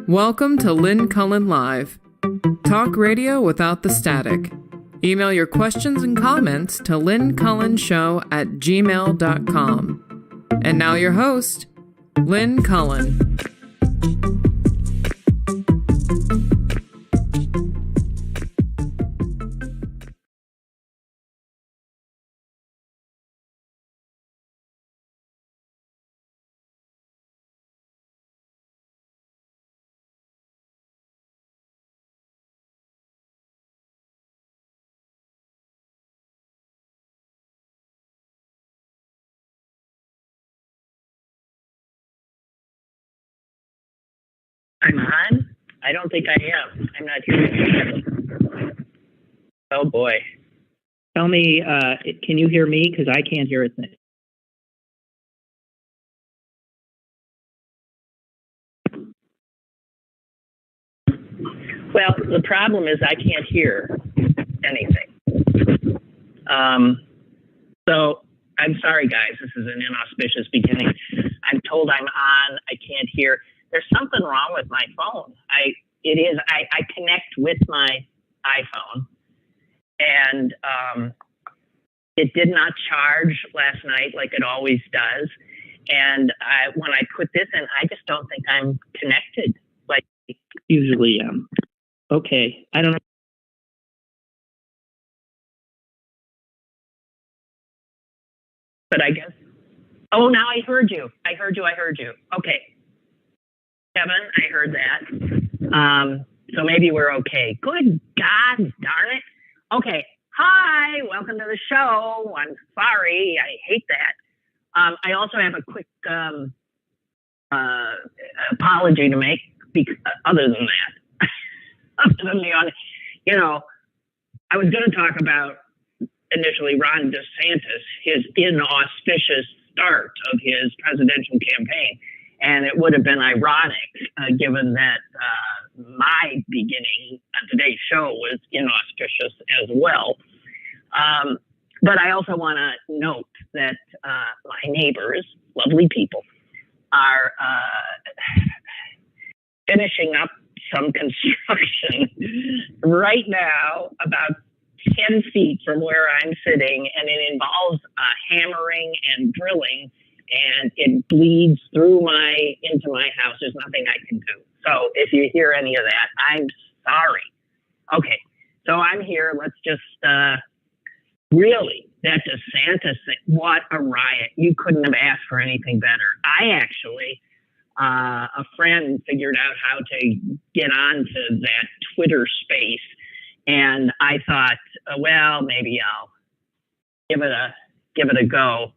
Welcome to Lynn Cullen Live. Talk radio without the static. Email your questions and comments to lynncullenshow@gmail.com. And now your host, Lynn Cullen. I'm on? I don't think I am. I'm not hearing. Oh boy. Tell me, can you hear me? Because I can't hear a thing. Well, the problem is I can't hear anything. So I'm sorry, guys. This is an inauspicious beginning. I'm told I'm on. I can't hear. There's something wrong with my phone. I connect with my iPhone, and it did not charge last night like it always does. And when I put this in, I just don't think I'm connected. Like Usually, okay. I don't know. But I guess. Oh, now I heard you. I heard you. Okay. Kevin, I heard that. So maybe we're okay. Good God darn it. Okay. Hi, welcome to the show. I'm sorry. I hate that. I also have a quick apology to make other than that. Other than I was going to talk about initially Ron DeSantis, his inauspicious start of his presidential campaign. And it would have been ironic, given that my beginning on today's show was inauspicious as well. But I also want to note that my neighbors, lovely people, are finishing up some construction right now, about 10 feet from where I'm sitting, and it involves hammering and drilling. And it bleeds through into my house. There's nothing I can do. So if you hear any of that, I'm sorry. Okay, so I'm here. Let's just really, that DeSantis thing, what a riot. You couldn't have asked for anything better. I actually, a friend figured out how to get onto that Twitter space. And I thought, well, maybe I'll give it a go.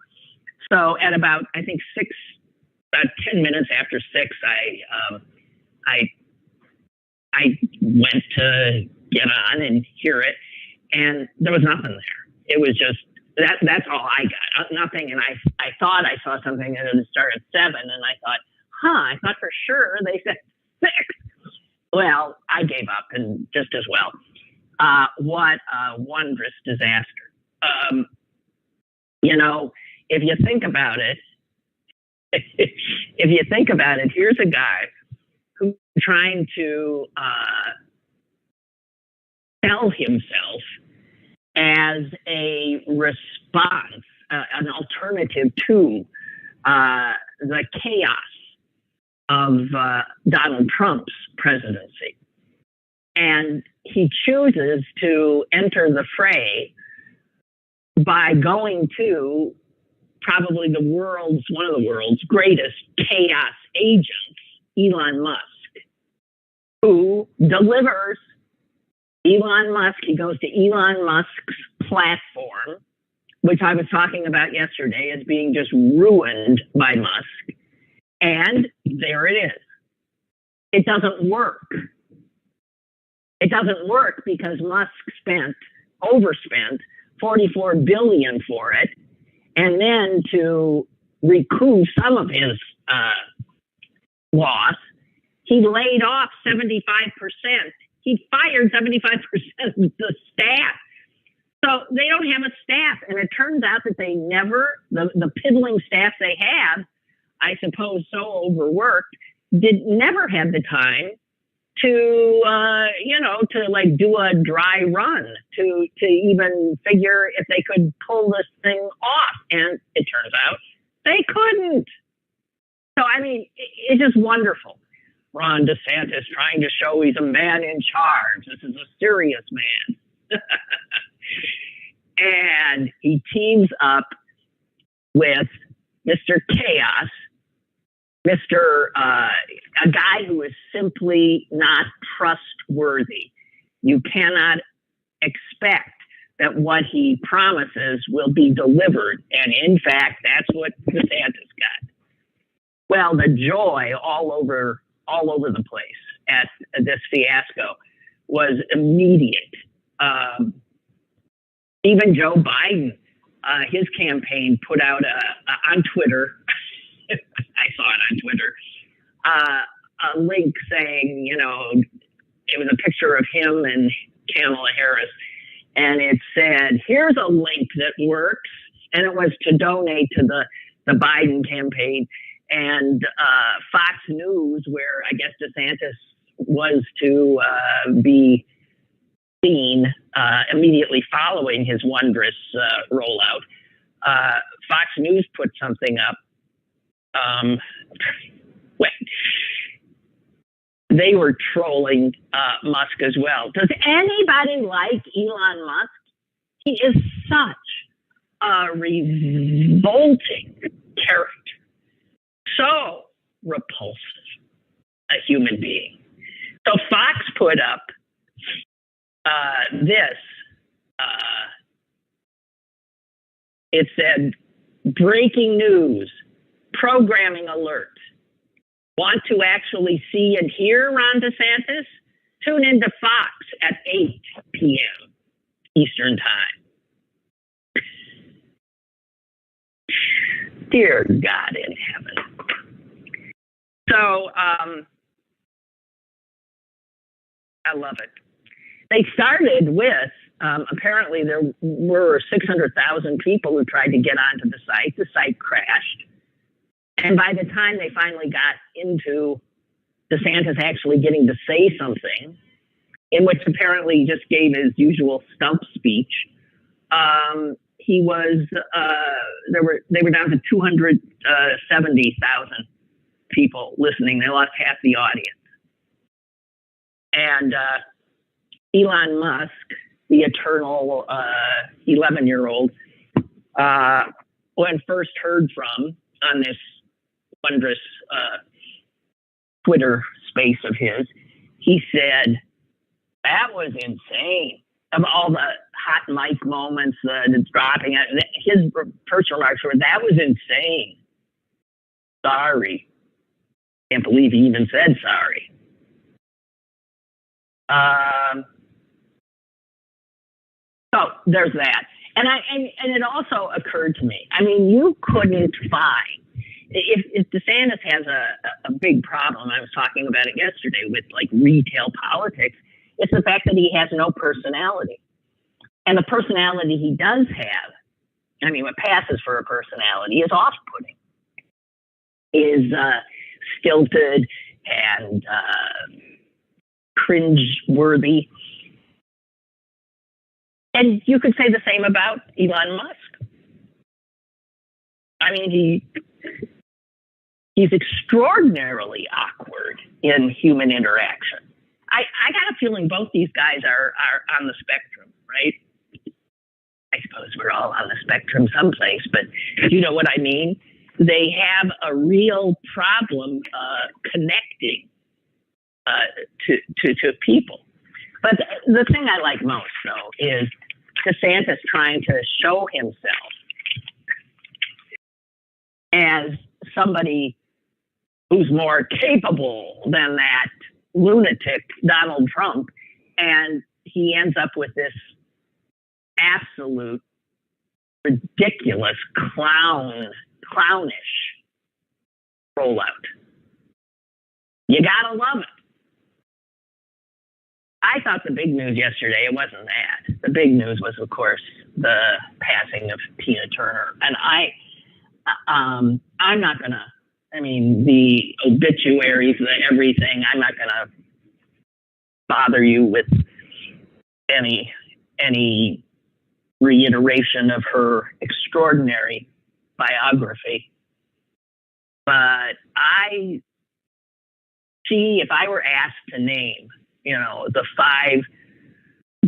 So at about, I think 10 minutes after 6, I went to get on and hear it, and there was nothing there. It was just, that's all I got, nothing. And I thought I saw something that had started at 7, and I thought, I thought for sure they said 6. Well, I gave up, and just as well. What a wondrous disaster. If you think about it, here's a guy who's trying to sell himself as a response, an alternative to the chaos of Donald Trump's presidency. And he chooses to enter the fray by going to probably one of the world's greatest chaos agents, Elon Musk, who delivers. Elon Musk, he goes to Elon Musk's platform, which I was talking about yesterday as being just ruined by Musk. And there it is. It doesn't work. It doesn't work because Musk overspent $44 billion for it. And then to recoup some of his loss, he laid off 75%. He fired 75% of the staff. So they don't have a staff. And it turns out that they never, the piddling staff they have, I suppose so overworked, never had the time to to like do a dry run to even figure if they could pull this thing off, and it turns out they couldn't. So I mean, it's just wonderful. Ron DeSantis trying to show he's a man in charge. This is a serious man. And he teams up with Mr. Chaos, a guy who is simply not trustworthy. You cannot expect that what he promises will be delivered. And in fact, that's what DeSantis got. Well, the joy all over the place at this fiasco was immediate. Even Joe Biden, his campaign put out on Twitter, I saw it on Twitter, a link saying, it was a picture of him and Kamala Harris, and it said, here's a link that works, and it was to donate to the Biden campaign. And Fox News, where I guess DeSantis was to be seen immediately following his wondrous rollout, Fox News put something up. They were trolling Musk as well. Does anybody like Elon Musk? He is such a revolting character. So repulsive a human being. So Fox put up this. It said, breaking news, programming alert. Want to actually see and hear Ron DeSantis? Tune into Fox at 8 p.m. Eastern Time. Dear God in heaven. So, I love it. They started with, apparently there were 600,000 people who tried to get onto the site. The site crashed. And by the time they finally got into DeSantis actually getting to say something, in which apparently he just gave his usual stump speech, he was, they were down to 270,000 people listening. They lost half the audience. And Elon Musk, the eternal 11-year-old, when first heard from on this wondrous Twitter space of his, he said, that was insane. Of all the hot mic moments, the dropping, his first remarks were, that was insane. Sorry. Can't believe he even said sorry. So there's that. And it also occurred to me, I mean, you couldn't find, if DeSantis has a big problem, I was talking about it yesterday with like retail politics, it's the fact that he has no personality. And the personality he does have, I mean, what passes for a personality is off-putting, is stilted and cringe-worthy. And you could say the same about Elon Musk. I mean, he's extraordinarily awkward in human interaction. I got a feeling both these guys are on the spectrum, right? I suppose we're all on the spectrum someplace, but you know what I mean? They have a real problem connecting to people. But the thing I like most, though, is DeSantis trying to show himself as somebody who's more capable than that lunatic Donald Trump, and he ends up with this absolute ridiculous clownish rollout. You gotta love it. I thought the big news yesterday, it wasn't that. The big news was, of course, the passing of Tina Turner. And I'm not gonna I mean, the obituaries, the everything. I'm not going to bother you with any reiteration of her extraordinary biography. But if I were asked to name, the 5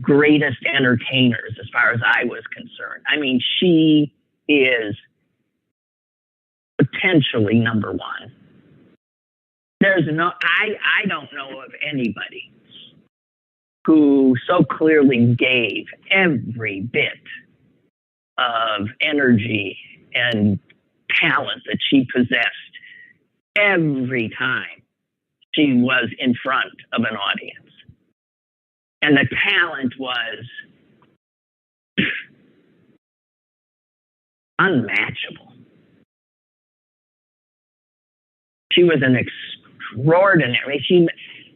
greatest entertainers as far as I was concerned, I mean, she is potentially number 1. I don't know of anybody who so clearly gave every bit of energy and talent that she possessed every time she was in front of an audience. And the talent was unmatchable. She was an extraordinary.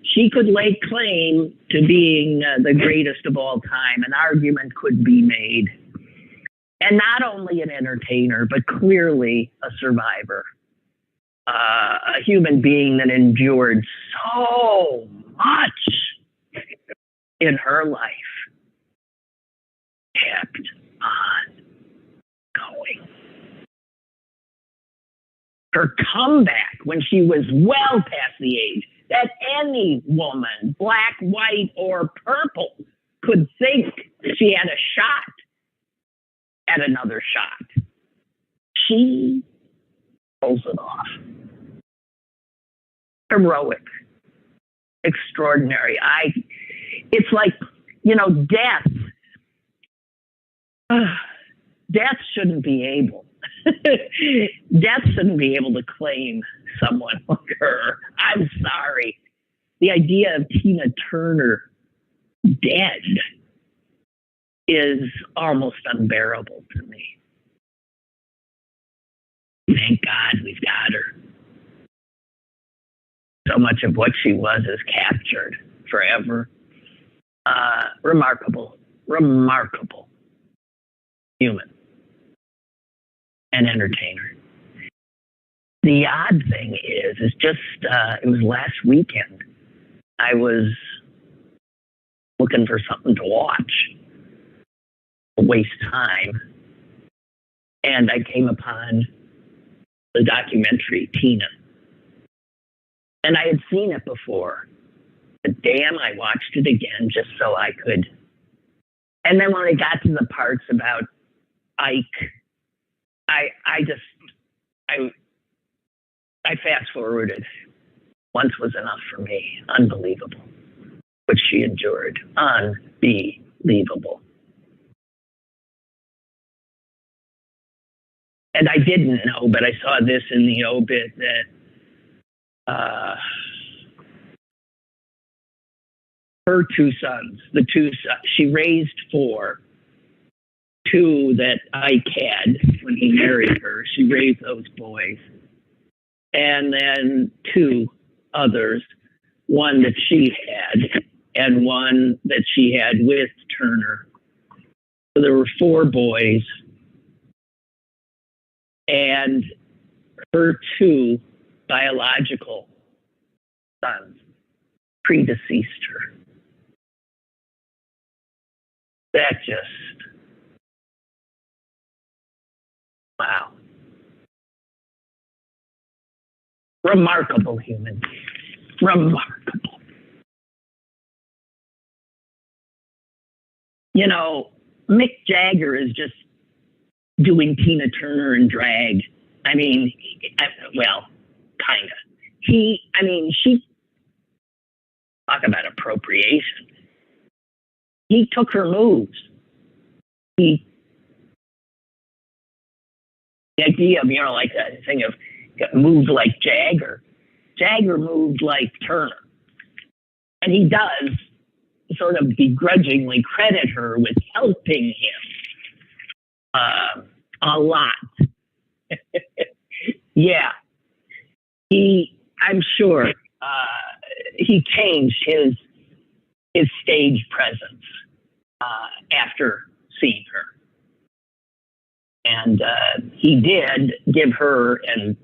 She could lay claim to being the greatest of all time. An argument could be made. And not only an entertainer, but clearly a survivor. A human being that endured so much in her life, kept on going. Her comeback when she was well past the age that any woman, black, white, or purple, could think she had a shot at another shot. She pulls it off. Heroic. Extraordinary. It's like, death. Death shouldn't be able. Death shouldn't be able to claim someone like her. I'm sorry. The idea of Tina Turner dead is almost unbearable to me. Thank God we've got her. So much of what she was is captured forever. Remarkable human and entertainer. The odd thing is just, it was last weekend. I was looking for something to watch, waste time, and I came upon the documentary Tina. And I had seen it before, but damn, I watched it again just so I could. And then when I got to the parts about Ike, I fast forwarded. Once was enough for me. Unbelievable. What she endured. Unbelievable. And I didn't know, but I saw this in the obit that her 2 sons, she raised 4. 2 that Ike had when he married her. She raised those boys. And then 2 others, one that she had and one that she had with Turner. So there were 4 boys. And her 2 biological sons predeceased her. That just, wow. Remarkable human. Remarkable. Mick Jagger is just doing Tina Turner in drag. I mean, well, kind of. She talk about appropriation. He took her moves. The idea of, like a thing of moved like Jagger. Jagger moved like Turner. And he does sort of begrudgingly credit her with helping him a lot. Yeah. I'm sure he changed his stage presence after seeing her. And he did give her and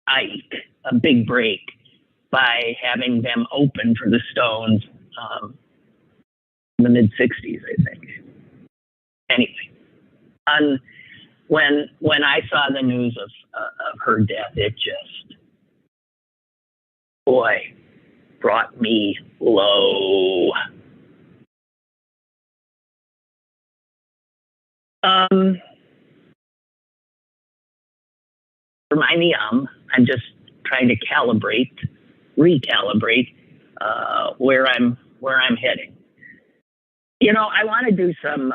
Ike a big break by having them open for the Stones in the mid '60s, I think. Anyway, when I saw the news of her death, it just, boy, brought me low. Remind me, I'm just trying to recalibrate where I'm heading. I want to do some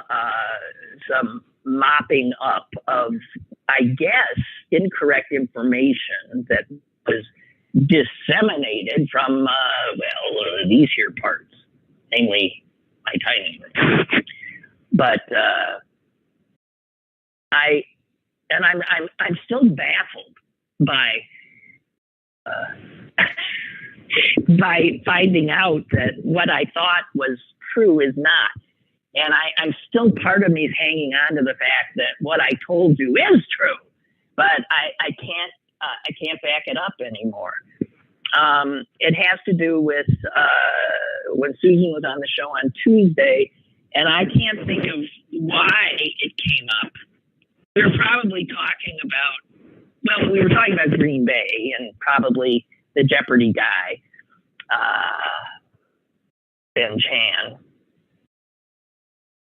mopping up of, I guess, incorrect information that was disseminated from these here parts, namely my tiny room. But I'm still baffled by finding out that what I thought was true is not. And I'm still, part of me is hanging on to the fact that what I told you is true, but I can't back it up anymore. It has to do with when Susan was on the show on Tuesday, and I can't think of why it came up. We were probably talking about, we were talking about Green Bay and probably the Jeopardy guy, Ben Chan.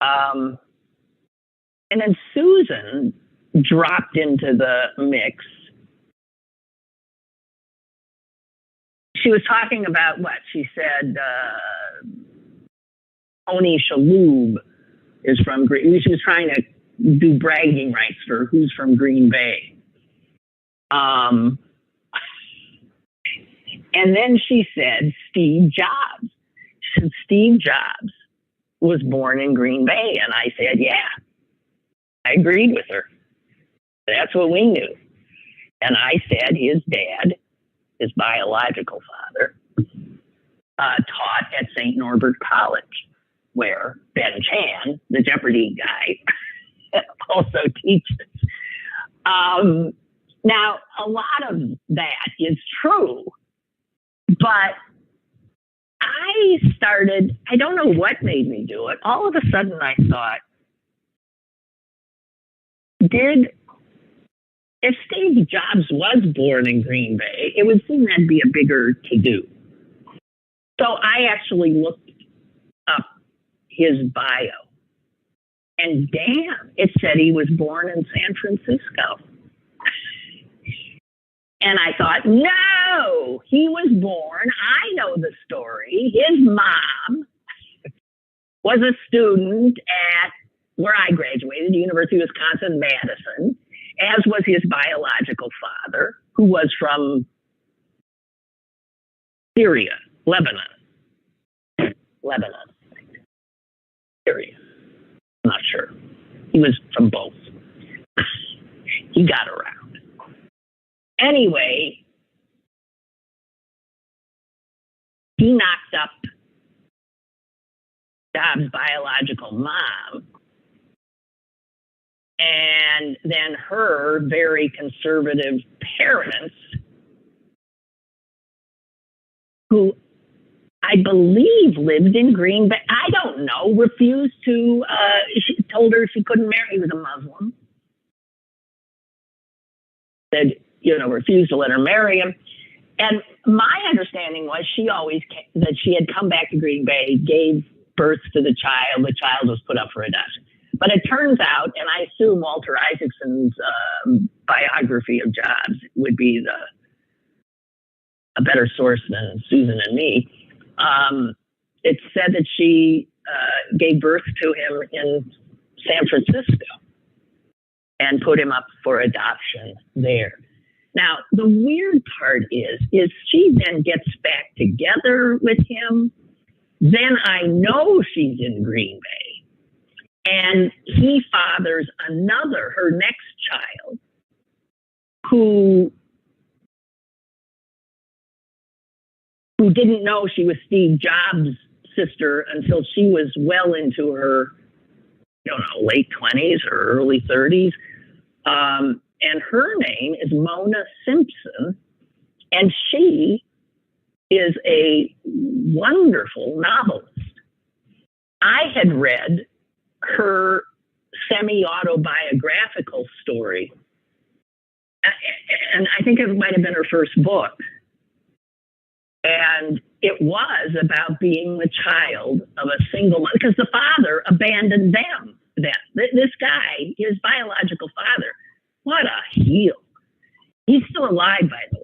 And then Susan dropped into the mix. She was talking about what? She said, Tony Shalhoub is from Green. She was trying to do bragging rights for who's from Green Bay. And then she said Steve Jobs. She said Steve Jobs was born in Green Bay. And I said, yeah, I agreed with her. That's what we knew. And I said his dad, his biological father, taught at St. Norbert College, where Ben Chan, the Jeopardy guy, also teaches. Now, a lot of that is true, but I don't know what made me do it. All of a sudden I thought, if Steve Jobs was born in Green Bay, it would seem that'd be a bigger to-do. So I actually looked up his bio. And damn, it said he was born in San Francisco. And I thought, no, he was born. I know the story. His mom was a student at where I graduated, the University of Wisconsin-Madison, as was his biological father, who was from Syria, Lebanon. Syria. I'm not sure. He was from both. He got around. Anyway, he knocked up Jobs' biological mom, and then her very conservative parents, who I believe lived in Green Bay. I don't know, refused to, she told her she couldn't marry. He was a Muslim. Said, refused to let her marry him. And my understanding was that she had come back to Green Bay, gave birth to the child was put up for adoption. But it turns out, and I assume Walter Isaacson's biography of Jobs would be a better source than Susan and me. It said that she gave birth to him in San Francisco and put him up for adoption there. Now, the weird part is she then gets back together with him. Then I know she's in Green Bay. And he fathers her next child, who didn't know she was Steve Jobs' sister until she was well into her, late 20s or early 30s. and her name is Mona Simpson, and she is a wonderful novelist. I had read her semi-autobiographical story, and I think it might have been her first book. And it was about being the child of a single mother, because the father abandoned them. This guy, his biological father, what a heel. He's still alive, by the way.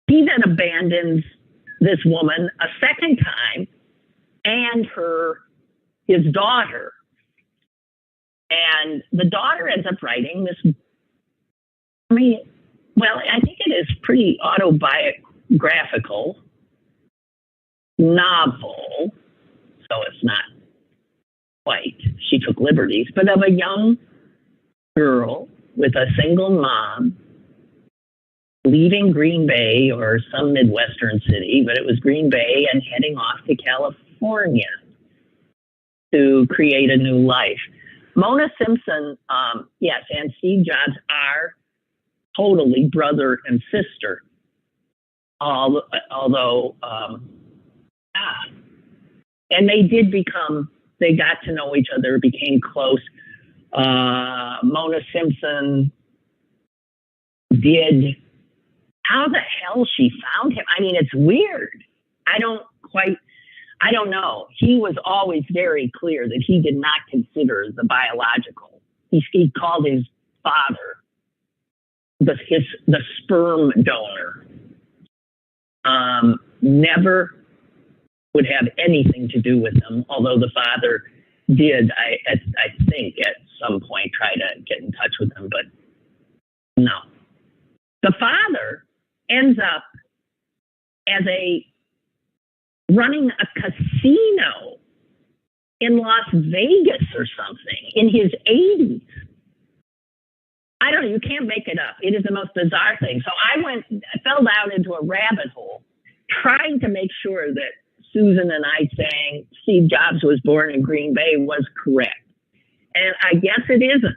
He then abandons this woman a second time and his daughter. And the daughter ends up writing this, I think it is pretty autobiographical novel, so it's not quite, she took liberties, but of a young girl with a single mom leaving Green Bay or some Midwestern city, but it was Green Bay, and heading off to California to create a new life. Mona Simpson, yes, and Steve Jobs are totally brother and sister. Although, and they got to know each other, became close. Mona Simpson how the hell she found him? I mean, it's weird. I don't know. He was always very clear that he did not consider the biological. He called his father the sperm donor. Never would have anything to do with him, although the father did, I think, at some point try to get in touch with him, but no. The father ends up running a casino in Las Vegas or something in his 80s. I don't know, you can't make it up. It is the most bizarre thing. So I fell down into a rabbit hole trying to make sure that Susan and I saying Steve Jobs was born in Green Bay was correct. And I guess it isn't.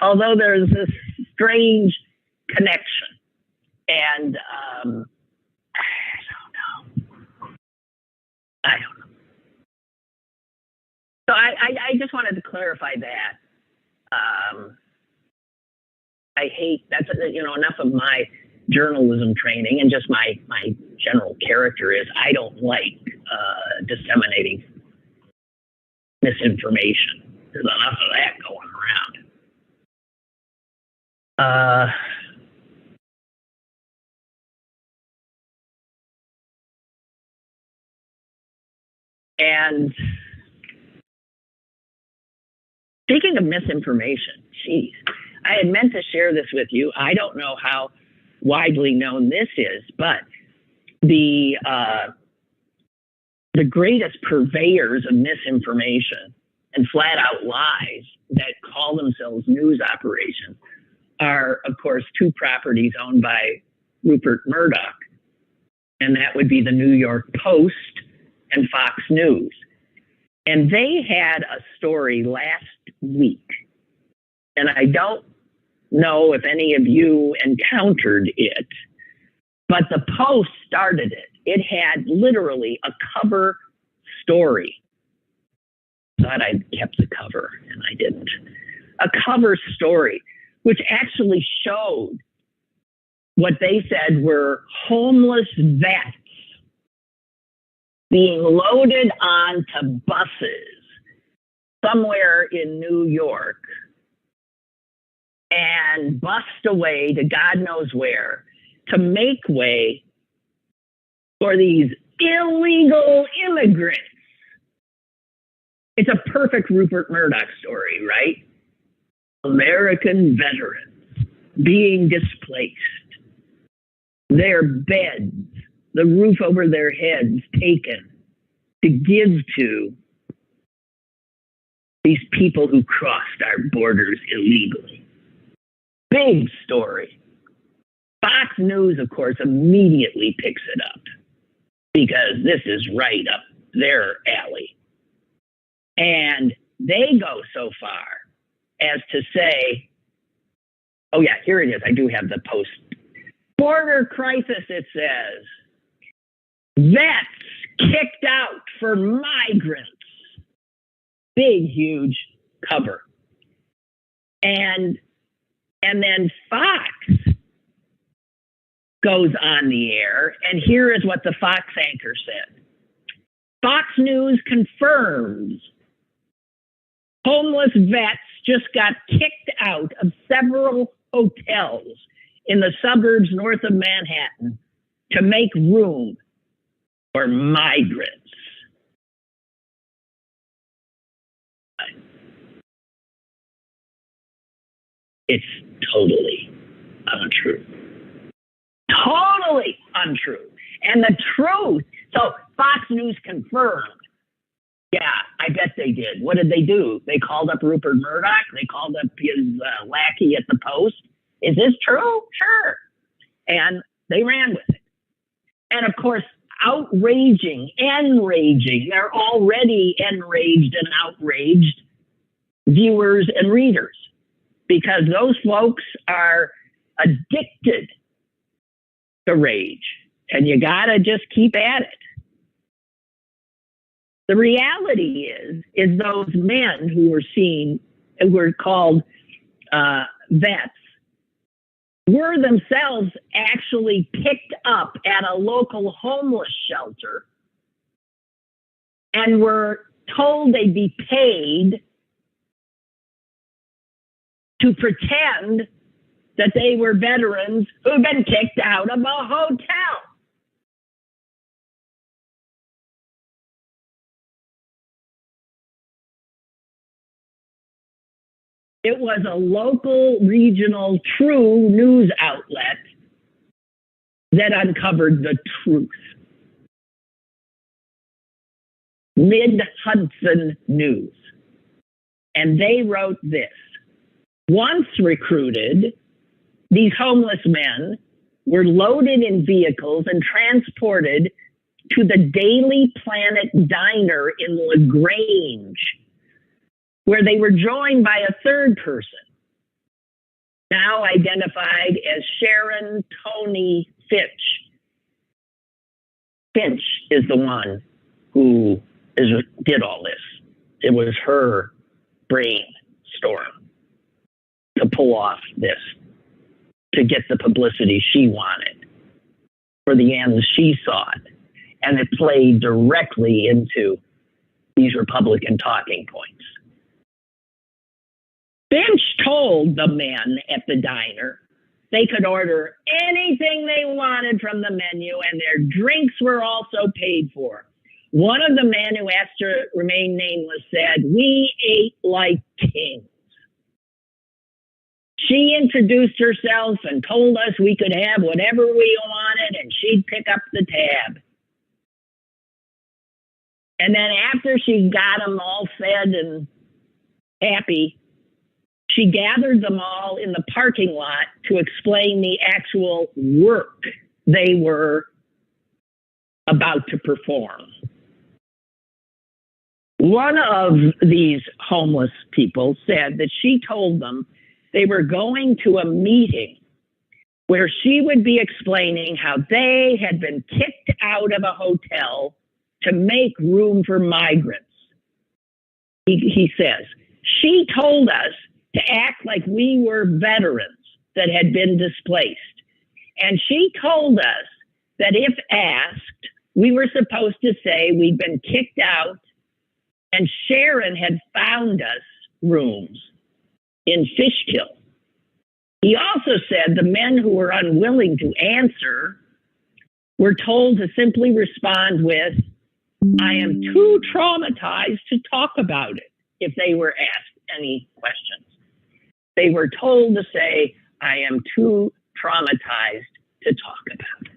Although there's this strange connection. And I don't know. So I just wanted to clarify that. I hate, that's, enough of my journalism training, and just my general character is I don't like disseminating misinformation. There's enough of that going around. And speaking of misinformation, geez, I had meant to share this with you. I don't know how widely known this is, but the greatest purveyors of misinformation and flat out lies that call themselves news operations are, of course, two properties owned by Rupert Murdoch, and that would be the New York Post and Fox News. And they had a story last week, and I don't know if any of you encountered it, but the Post started it. It had literally a cover story. Thought I'd kept the cover, and I didn't. A cover story, which actually showed what they said were homeless vets being loaded onto buses somewhere in New York and bussed away to God knows where to make way for these illegal immigrants. It's a perfect Rupert Murdoch story, right? American veterans being displaced, their beds, the roof over their heads taken to give to these people who crossed our borders illegally. Big story. Fox News, of course, immediately picks it up because this is right up their alley. And they go so far as to say, oh yeah, here it is. I do have the post. Border crisis, it says. Vets kicked out for migrants. Big, huge cover. And then Fox goes on the air, and here is what the Fox anchor said. Fox News confirms homeless vets just got kicked out of several hotels in the suburbs north of Manhattan to make room for migrants. It's totally untrue. Totally untrue. And the truth, so Fox News confirmed. Yeah, I bet they did. What did they do? They called up Rupert Murdoch. They called up his lackey at the Post. Is this true? Sure. And they ran with it. And of course, enraging. They're already enraged and outraged viewers and readers because those folks are addicted to rage. And you got to just keep at it. The reality is those men who were called vets, were themselves actually picked up at a local homeless shelter and were told they'd be paid to pretend that they were veterans who'd been kicked out of a hotel. It was a local, regional, true news outlet that uncovered the truth. Mid-Hudson News. And they wrote this. Once recruited, these homeless men were loaded in vehicles and transported to the Daily Planet Diner in LaGrange, where they were joined by a third person, now identified as Sharon Tony Finch. Finch is the one who did all this. It was her brainstorm to pull off this, to get the publicity she wanted, for the ends she sought. And it played directly into these Republican talking points. Finch told the men at the diner they could order anything they wanted from the menu and their drinks were also paid for. One of the men who asked to remain nameless said, "We ate like kings." She introduced herself and told us we could have whatever we wanted and she'd pick up the tab. And then after she got them all fed and happy, she gathered them all in the parking lot to explain the actual work they were about to perform. One of these homeless people said that she told them they were going to a meeting where she would be explaining how they had been kicked out of a hotel to make room for migrants. He says, she told us to act like we were veterans that had been displaced. And she told us that if asked, we were supposed to say we'd been kicked out and Sharon had found us rooms in Fishkill. He also said the men who were unwilling to answer were told to simply respond with, "I am too traumatized to talk about it," if they were asked any questions. They were told to say, "I am too traumatized to talk about it."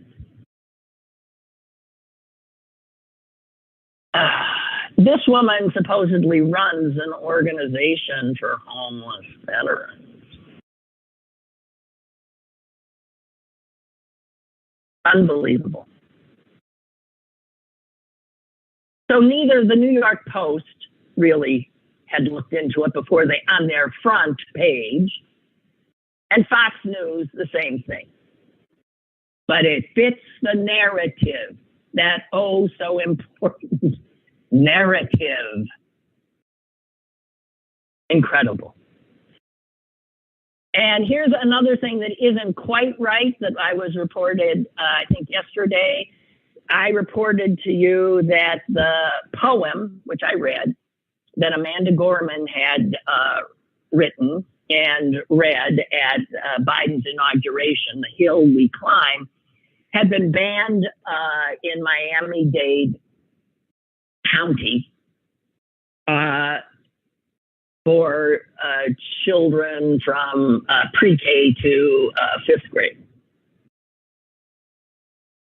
This woman supposedly runs an organization for homeless veterans. Unbelievable. So neither the New York Post really had looked into it before they, on their front page, and Fox News, the same thing. But it fits the narrative, that oh so important narrative. Incredible. And here's another thing that isn't quite right that I was reported, I think yesterday. I reported to you that the poem, which I read, that Amanda Gorman had written and read at Biden's inauguration, The Hill We Climb, had been banned in Miami-Dade County for children from pre-K to fifth grade.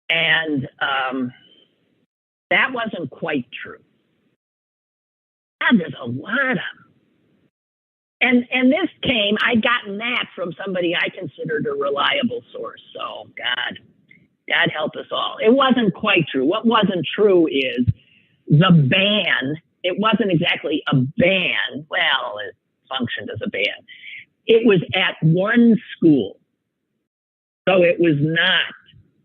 And that wasn't quite true. God, there's a lot of them. And this came, I'd gotten that from somebody I considered a reliable source. So God help us all. It wasn't quite true. What wasn't true is the ban. It wasn't exactly a ban. Well, it functioned as a ban. It was at one school. So it was not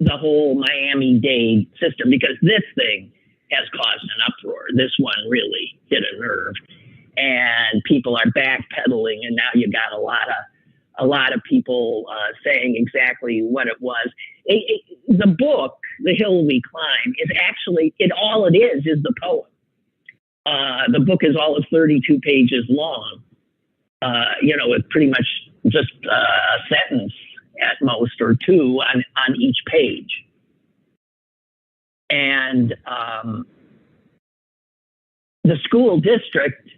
the whole Miami-Dade system, because this thing has caused an uproar. This one really hit a nerve, and people are backpedaling, and now you got a lot of people saying exactly what it was. The book, The Hill We Climb, is actually, all it is the poem. The book is all of 32 pages long, with pretty much just a sentence at most or two on each page. And the school district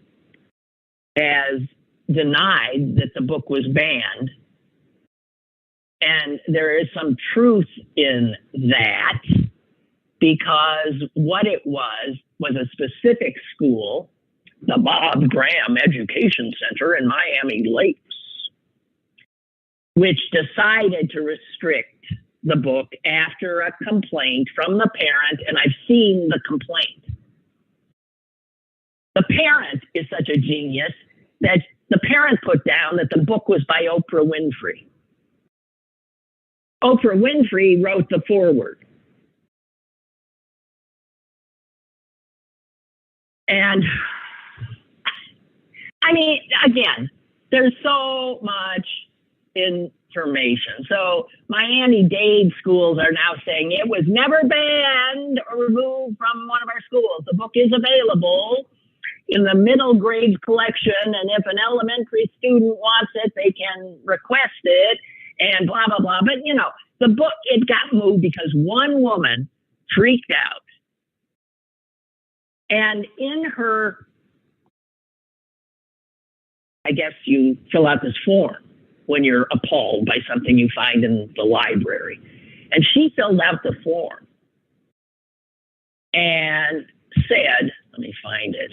has denied that the book was banned. And there is some truth in that, because what it was a specific school, the Bob Graham Education Center in Miami Lakes, which decided to restrict the book after a complaint from the parent, and I've seen the complaint. The parent is such a genius that the parent put down that the book was by Oprah Winfrey. Oprah Winfrey wrote the foreword. And I mean, again, there's so much information. So Miami-Dade schools are now saying it was never banned or removed from one of our schools. The book is available in the middle grade collection, and if an elementary student wants it, they can request it, and blah, blah, blah. But, the book, it got moved because one woman freaked out. And in her, I guess you fill out this form when you're appalled by something you find in the library. And she filled out the form and said, let me find it,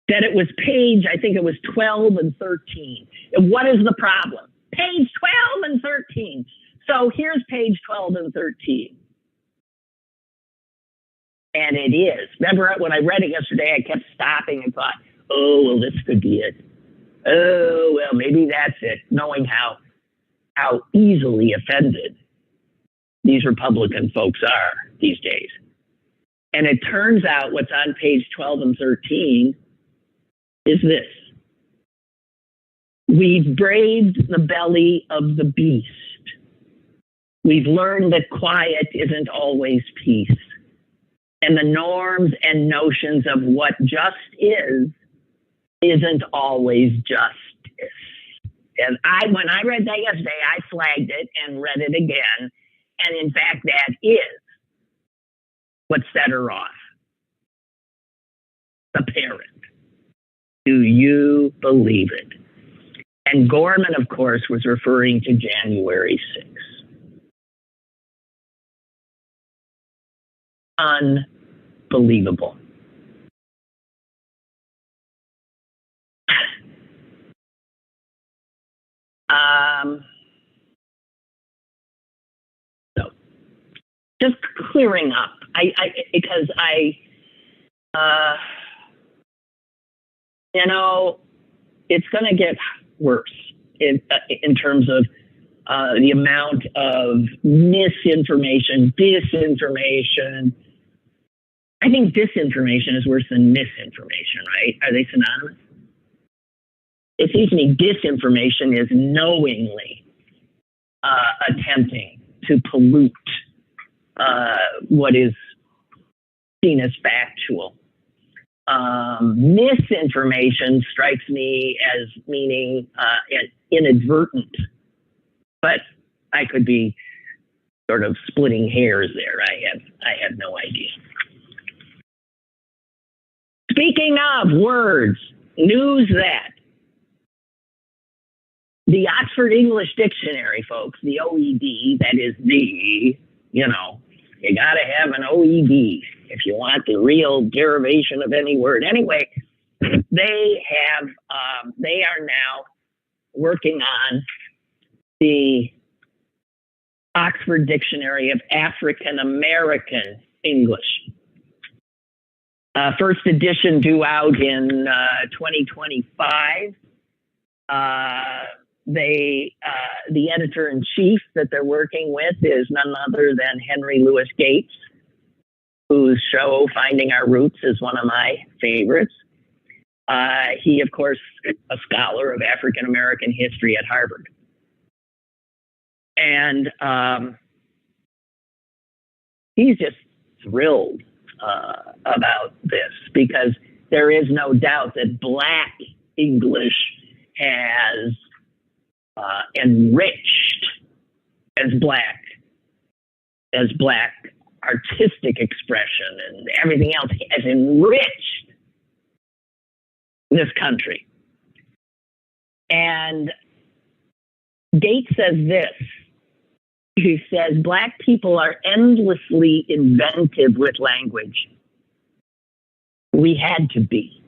that it was page, I think it was 12 and 13. And what is the problem? Page 12 and 13. So here's page 12 and 13. And it is. Remember when I read it yesterday, I kept stopping and thought, oh, well, this could be it. Oh, well, maybe that's it, knowing how easily offended these Republican folks are these days. And it turns out what's on page 12 and 13 is this. We've braved the belly of the beast. We've learned that quiet isn't always peace. And the norms and notions of what just isn't always justice. And when I read that yesterday, I flagged it and read it again. And in fact, that is what set her off. The parent. Do you believe it? And Gorman, of course, was referring to January 6th. Unbelievable. So, just clearing up Because it's going to get worse in terms of the amount of misinformation, disinformation. I think disinformation is worse than misinformation, right? Are they synonymous? It seems to me disinformation is knowingly attempting to pollute what is seen as factual. Misinformation strikes me as meaning inadvertent, but I could be sort of splitting hairs there. I have no idea. Speaking of words, news that the Oxford English Dictionary, folks, the OED, that is you got to have an OED if you want the real derivation of any word. Anyway, they are now working on the Oxford Dictionary of African American English. First edition due out in 2025. The editor-in-chief that they're working with is none other than Henry Louis Gates, whose show Finding Our Roots is one of my favorites. He, of course, a scholar of African American history at Harvard. And he's just thrilled about this, because there is no doubt that Black English has enriched as black artistic expression and everything else has enriched this country. And Gates says this. He says, Black people are endlessly inventive with language. We had to be.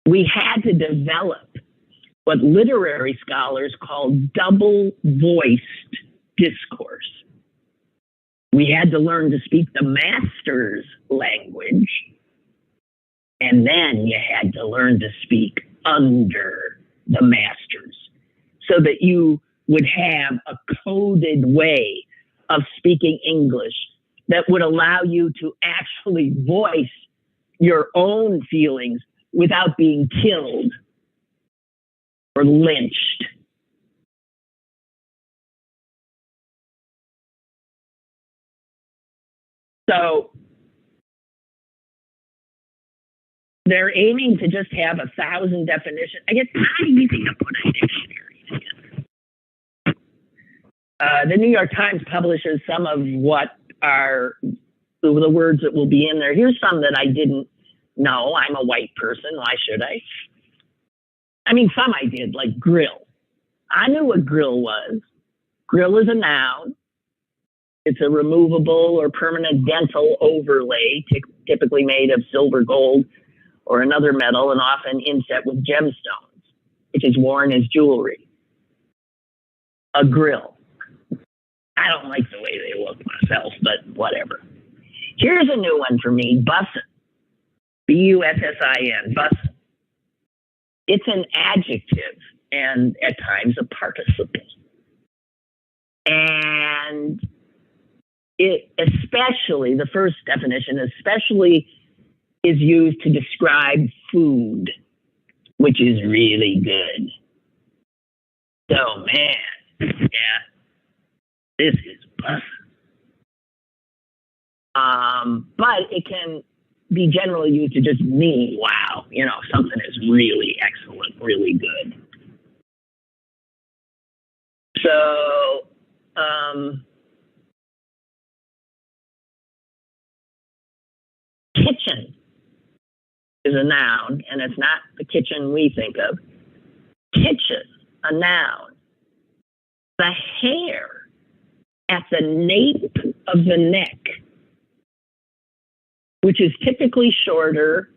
We had to develop what literary scholars call double-voiced discourse. We had to learn to speak the master's language, and then you had to learn to speak under the master's, so that you would have a coded way of speaking English that would allow you to actually voice your own feelings without being killed or lynched. So they're aiming to just have 1,000 definitions. I guess it's not easy to put a dictionary together. The New York Times publishes some of what are the words that will be in there. Here's some that I didn't know. I'm a white person. Why should I? I mean, some I did, like grill. I knew what grill was. Grill is a noun. It's a removable or permanent dental overlay, typically made of silver, gold, or another metal, and often inset with gemstones, which is worn as jewelry. A grill. I don't like the way they look myself, but whatever. Here's a new one for me, bussin'. B-U-S-S-I-N, bussin'. It's an adjective and at times a participle. And it especially, the first definition, especially is used to describe food, which is really good. So, man, yeah, this is bussin'. But it can be generally used to just mean, wow, something is really excellent, really good. So, kitchen is a noun, and it's not the kitchen we think of. Kitchen, a noun. The hair at the nape of the neck, which is typically shorter,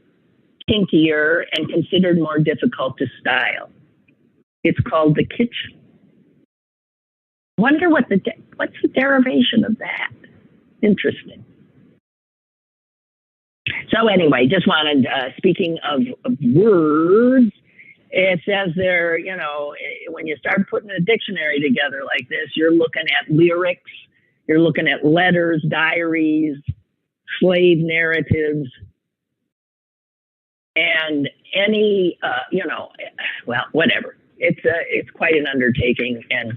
kinkier, and considered more difficult to style. It's called the kitchen. Wonder what's the derivation of that? Interesting. So anyway, just wanted, speaking of words, it says there, you know, when you start putting a dictionary together like this, you're looking at lyrics, you're looking at letters, diaries, slave narratives, and any, you know, well, whatever. It's quite an undertaking. And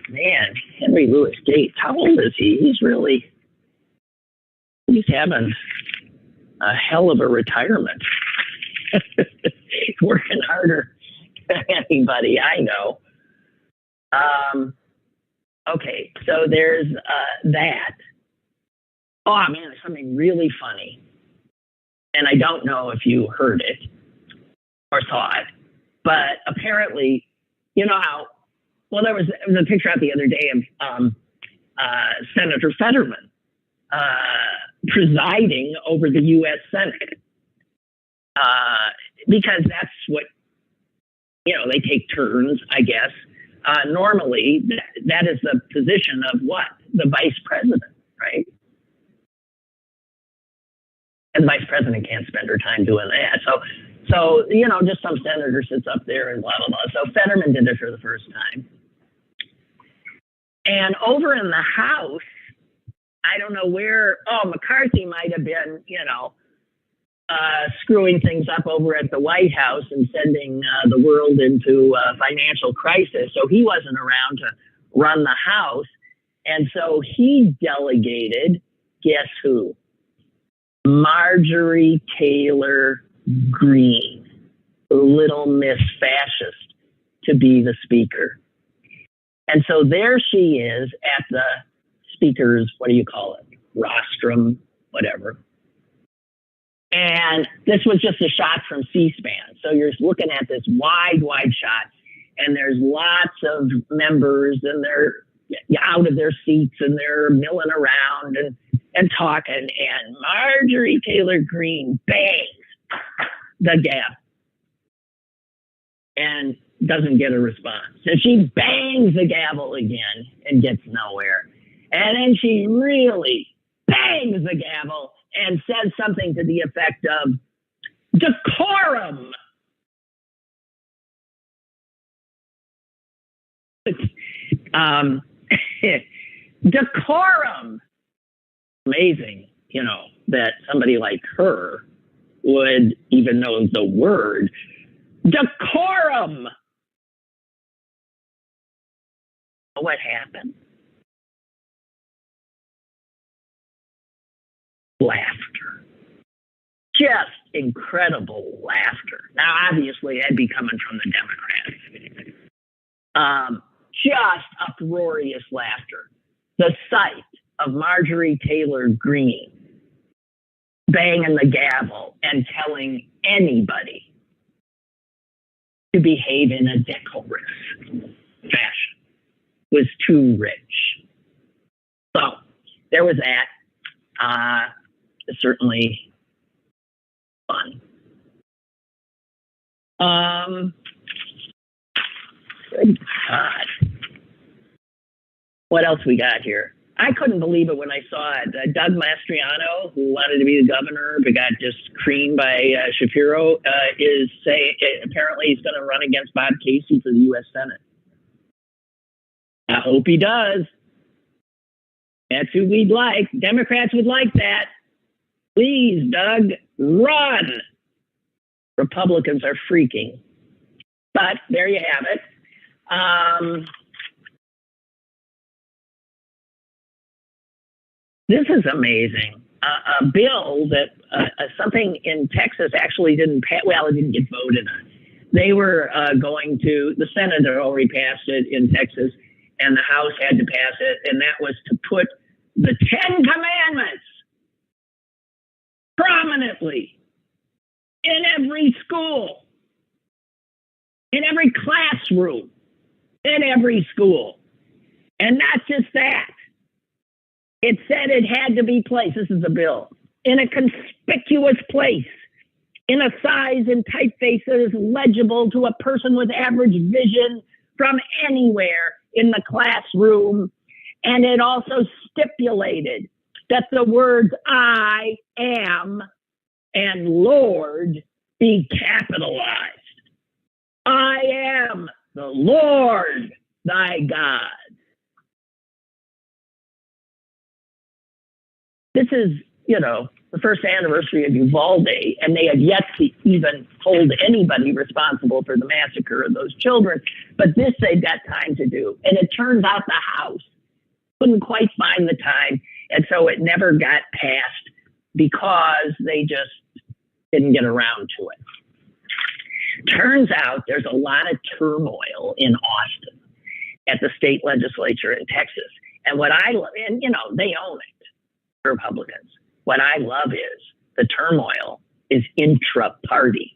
man, Henry Louis Gates, how old is he? He's having a hell of a retirement. Working harder than anybody I know. Okay, so there's that. Oh man, there's something really funny. And I don't know if you heard it or saw it, but apparently, you know how, well, there was a picture out the other day of Senator Fetterman presiding over the U.S. Senate. Because that's what, you know, they take turns, I guess. Normally, that is the position of what? The vice president, right? And the vice president can't spend her time doing that. So you know, just some senator sits up there and blah, blah, blah. So Fetterman did it for the first time. And over in the House, I don't know where, McCarthy might have been, you know, screwing things up over at the White House and sending the world into a financial crisis. So he wasn't around to run the House. And so he delegated, guess who? Marjorie Taylor Greene, Little Miss Fascist, to be the speaker. And so there she is at the speaker's, what do you call it? Rostrum, whatever. And this was just a shot from C-SPAN. So you're looking at this wide shot, and there's lots of members, and they're out of their seats, and they're milling around and talking. And Marjorie Taylor Greene bangs the gavel and doesn't get a response. So she bangs the gavel again and gets nowhere. And then she really bangs the gavel and says something to the effect of decorum. Decorum. Amazing, you know, that somebody like her would even know the word decorum. What happened? Laughter. Just incredible laughter. Now, obviously, that'd be coming from the Democrats. Just uproarious laughter. The sight of Marjorie Taylor Greene banging the gavel and telling anybody to behave in a decorous fashion was too rich. So there was that. Certainly fun. Good God. What else we got here? I couldn't believe it when I saw it. Doug Mastriano, who wanted to be the governor but got just creamed by Shapiro, is saying apparently he's going to run against Bob Casey for the U.S. Senate. I hope he does. That's who we'd like. Democrats would like that. Please, Doug, run. Republicans are freaking. But there you have it. This is amazing. A bill that something in Texas actually didn't pass. Well, it didn't get voted on. They were going to, the Senate had already passed it in Texas, and the House had to pass it, and that was to put the 10 Commandments prominently in every school, in every classroom, in every school. And not just that. It said it had to be placed, this is a bill, in a conspicuous place, in a size and typeface that is legible to a person with average vision from anywhere in the classroom. And it also stipulated that the words I am and Lord be capitalized. I am the Lord thy God. This is, the first anniversary of Uvalde, and they have yet to even hold anybody responsible for the massacre of those children. But this they've got time to do. And it turns out the House couldn't quite find the time, and so it never got passed because they just didn't get around to it. Turns out there's a lot of turmoil in Austin at the state legislature in Texas. And they own it, Republicans. What I love is the turmoil is intra-party.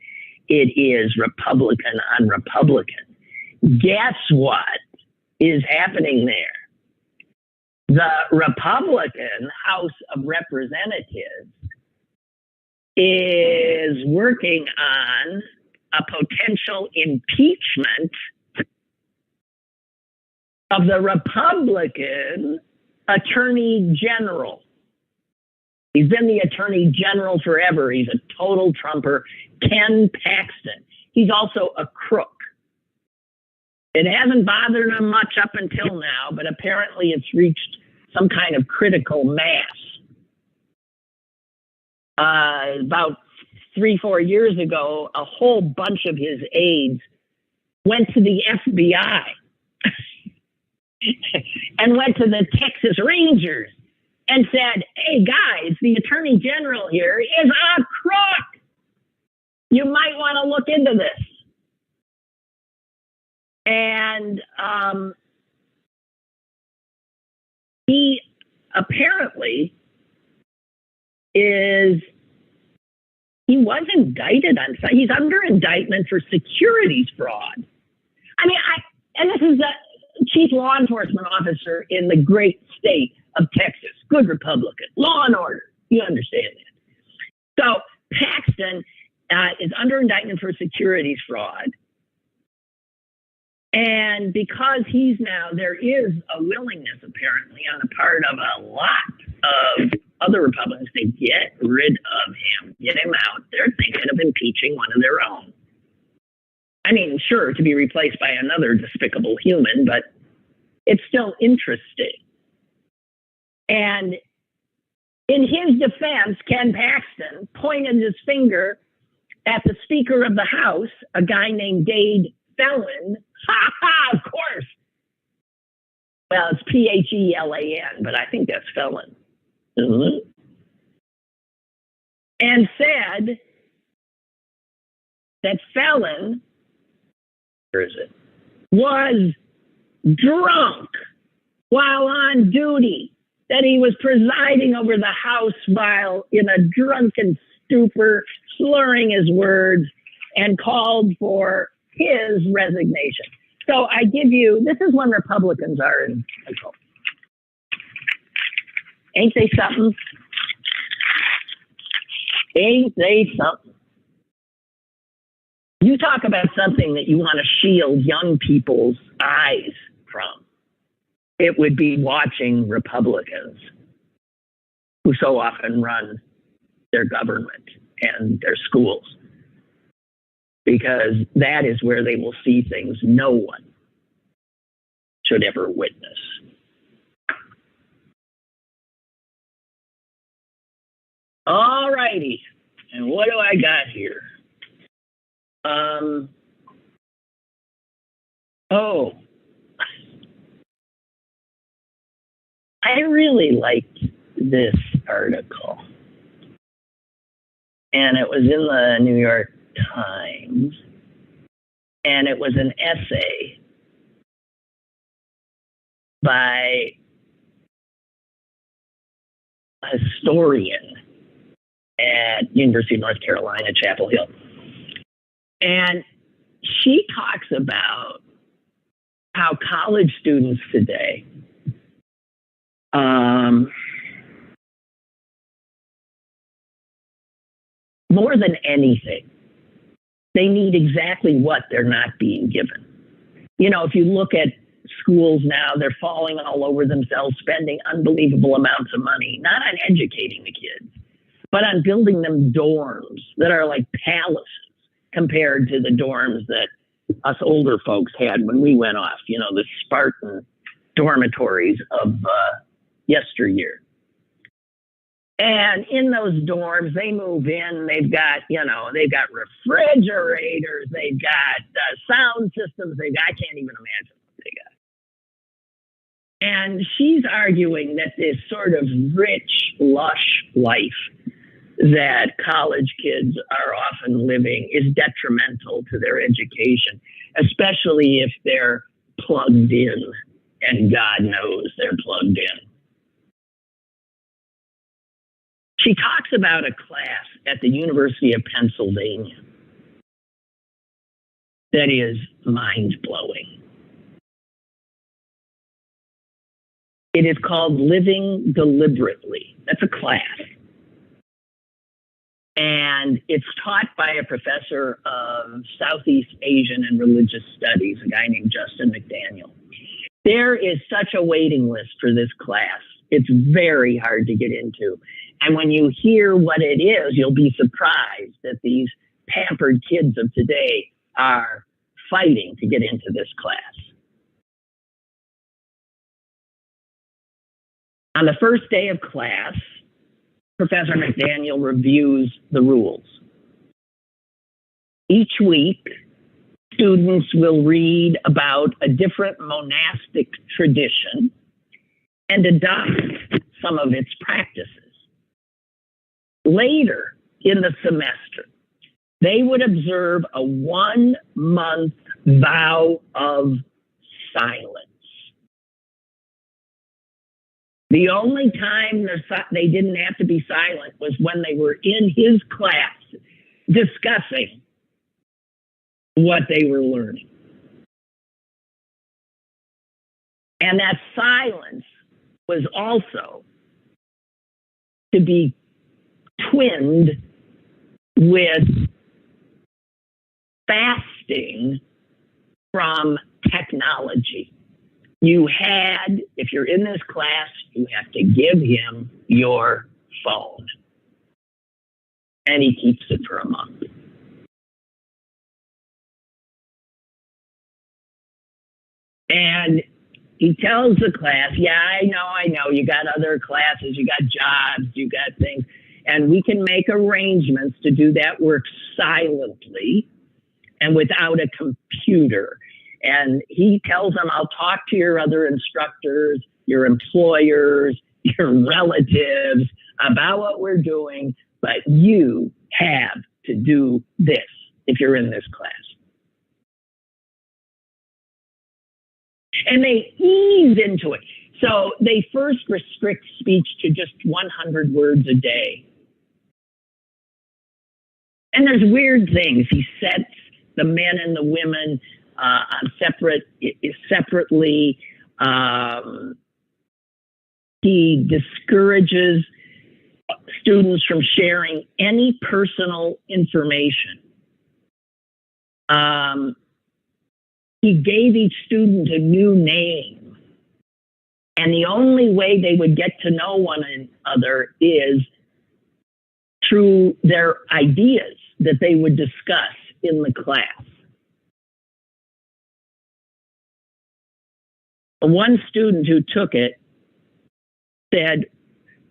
It is Republican on Republican. Guess what is happening there? The Republican House of Representatives is working on a potential impeachment of the Republican Attorney General. He's been the Attorney General forever. He's a total Trumper, Ken Paxton. He's also a crook. It hasn't bothered him much up until now, but apparently it's reached some kind of critical mass. About 3-4 years ago, a whole bunch of his aides went to the FBI and went to the Texas Rangers and said, hey, guys, the Attorney General here is a crook. You might want to look into this. And he apparently was indicted he's under indictment for securities fraud. And this is the chief law enforcement officer in the great state of Texas, good Republican, law and order. You understand that. So Paxton is under indictment for securities fraud. And because there is a willingness apparently on the part of a lot of other Republicans to get rid of him, get him out. They're thinking of impeaching one of their own. Sure, to be replaced by another despicable human, but it's still interesting. And in his defense, Ken Paxton pointed his finger at the Speaker of the House, a guy named Dade Felon. Ha ha, of course. Well, it's Phelan, but I think that's Felon. Mm-hmm. And said that Felon, where is it, was drunk while on duty, that he was presiding over the House while in a drunken stupor, slurring his words, and called for his resignation. So I give you, this is when Republicans are in control. Ain't they something? Ain't they something? You talk about something that you want to shield young people's eyes from. It would be watching Republicans who so often run their government and their schools, because that is where they will see things no one should ever witness. All righty. And what do I got here? I really liked this article. And it was in the New York Times. And it was an essay by a historian at University of North Carolina, Chapel Hill. And she talks about how college students today more than anything, they need exactly what they're not being given. If you look at schools now, they're falling all over themselves, spending unbelievable amounts of money, not on educating the kids, but on building them dorms that are like palaces compared to the dorms that us older folks had when we went off, you know, the Spartan dormitories of yesteryear. And in those dorms, they move in, they've got, you know, they've got refrigerators, they've got sound systems, I can't even imagine what they got. And she's arguing that this sort of rich, lush life that college kids are often living is detrimental to their education, especially if they're plugged in, and God knows they're plugged in. She talks about a class at the University of Pennsylvania that is mind-blowing. It is called Living Deliberately. That's a class. And it's taught by a professor of Southeast Asian and Religious Studies, a guy named Justin McDaniel. There is such a waiting list for this class. It's very hard to get into. And when you hear what it is, you'll be surprised that these pampered kids of today are fighting to get into this class. On the first day of class, Professor McDaniel reviews the rules. Each week, students will read about a different monastic tradition and adopt some of its practices. Later in the semester, they would observe a 1-month vow of silence. The only time they didn't have to be silent was when they were in his class discussing what they were learning. And that silence was also to be twinned with fasting from technology. You had, if you're in this class, you have to give him your phone. And he keeps it for a month. And he tells the class, yeah, I know, you got other classes, you got jobs, you got things, and we can make arrangements to do that work silently and without a computer. And he tells them, I'll talk to your other instructors, your employers, your relatives about what we're doing, but you have to do this if you're in this class. And they ease into it. So they first restrict speech to just 100 words a day. And there's weird things. He sets the men and the women separately. He discourages students from sharing any personal information. He gave each student a new name. And the only way they would get to know one another is through their ideas that they would discuss in the class. One student who took it said,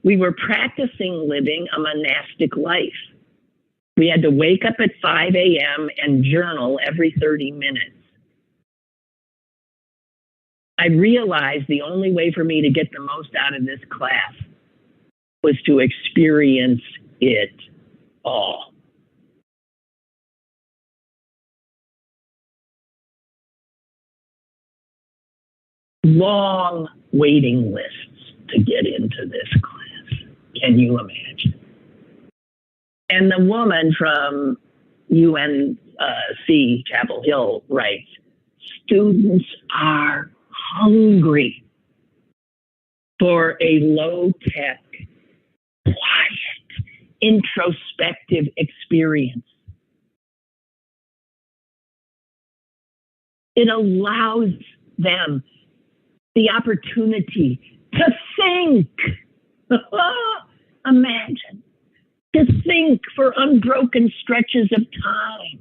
we were practicing living a monastic life. We had to wake up at 5 a.m. and journal every 30 minutes. I realized the only way for me to get the most out of this class was to experience it all. Long waiting lists to get into this class. Can you imagine? And the woman from UNC Chapel Hill writes, students are hungry for a low-tech, quiet, introspective experience. It allows them the opportunity to think. Imagine, to unbroken stretches of time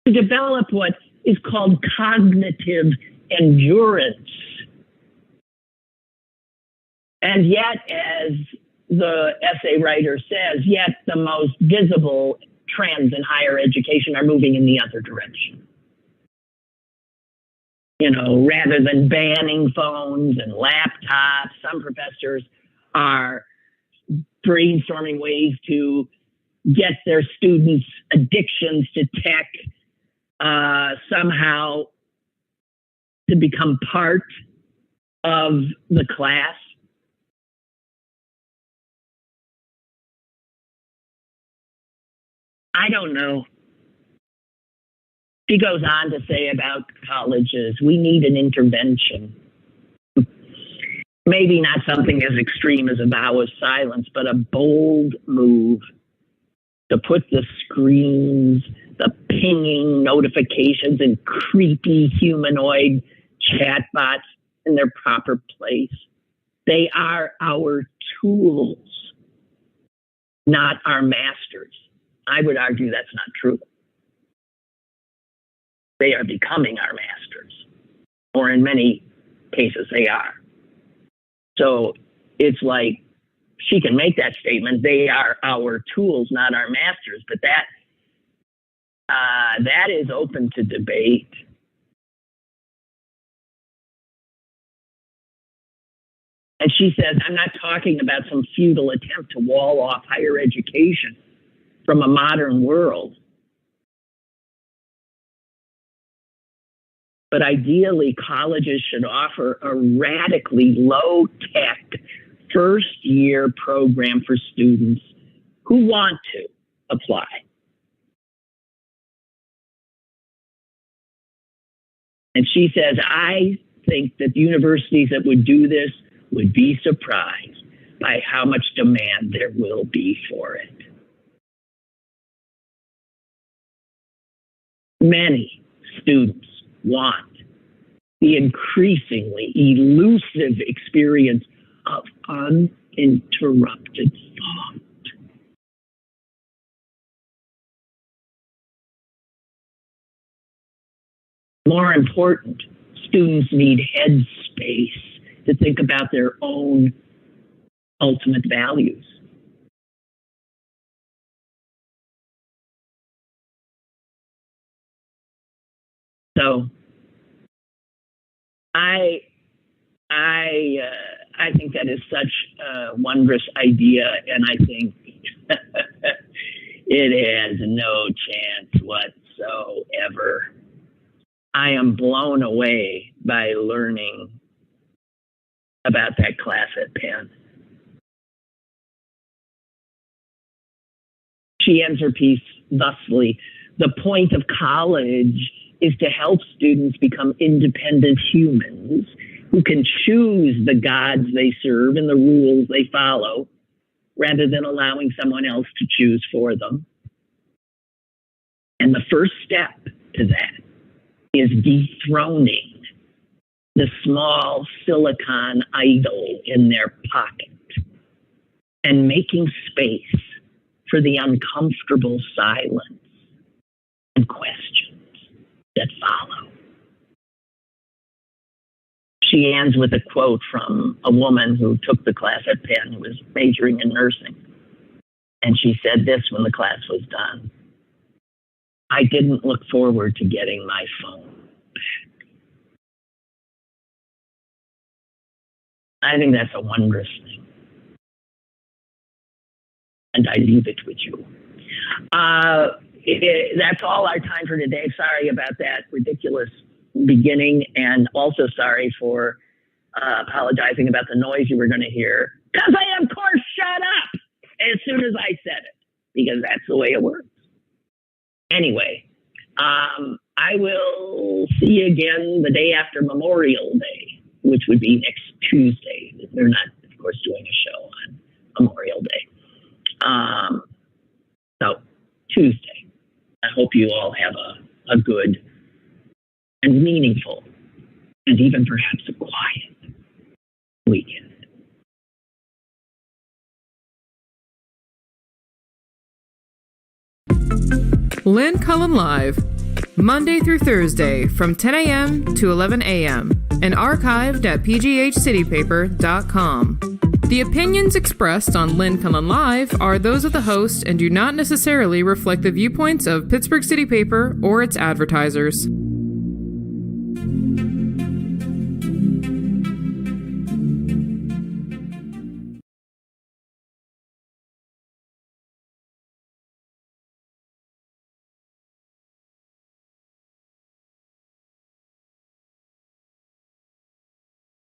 to develop what is called cognitive endurance. And yet, as the essay writer says, yet the most visible trends in higher education are moving in the other direction. You know, rather than banning phones and laptops, some professors are brainstorming ways to get their students' addictions to tech somehow to become part of the class. I don't know. She goes on to say about colleges, we need an intervention. Maybe not something as extreme as a vow of silence, but a bold move to put the screens, the pinging notifications, and creepy humanoid chatbots in their proper place. They are our tools, not our masters. I would argue that's not true. They are becoming our masters, or in many cases they are. So it's like she can make that statement, they are our tools, not our masters, but that is open to debate. And she says, I'm not talking about some futile attempt to wall off higher education from a modern world. But ideally, colleges should offer a radically low-tech first-year program for students who want to apply. And she says, I think that universities that would do this would be surprised by how much demand there will be for it. Many students want the increasingly elusive experience of uninterrupted thought. More important, students need headspace to think about their own ultimate values. So I think that is such a wondrous idea, and I think it has no chance whatsoever. I am blown away by learning about that class at Penn. She ends her piece thusly: the point of college is to help students become independent humans who can choose the gods they serve and the rules they follow, rather than allowing someone else to choose for them. And the first step to that is dethroning the small silicon idol in their pocket and making space for the uncomfortable silence and questions that follow. She ends with a quote from a woman who took the class at Penn, who was majoring in nursing. And she said this when the class was done: I didn't look forward to getting my phone back. I think that's a wondrous thing. And I leave it with you. That's all our time for today. Sorry about that ridiculous beginning, and also sorry for apologizing about the noise you were going to hear, because I, of course, shut up as soon as I said it, because that's the way it works. Anyway, I will see you again the day after Memorial Day, which would be next Tuesday. They're not, of course, doing a show on Memorial Day. So Tuesday. I hope you all have a good and meaningful and even perhaps a quiet weekend. Lynn Cullen Live, Monday through Thursday from 10 a.m. to 11 a.m. and archived at pghcitypaper.com. The opinions expressed on Lynn Cullen Live are those of the host and do not necessarily reflect the viewpoints of Pittsburgh City Paper or its advertisers.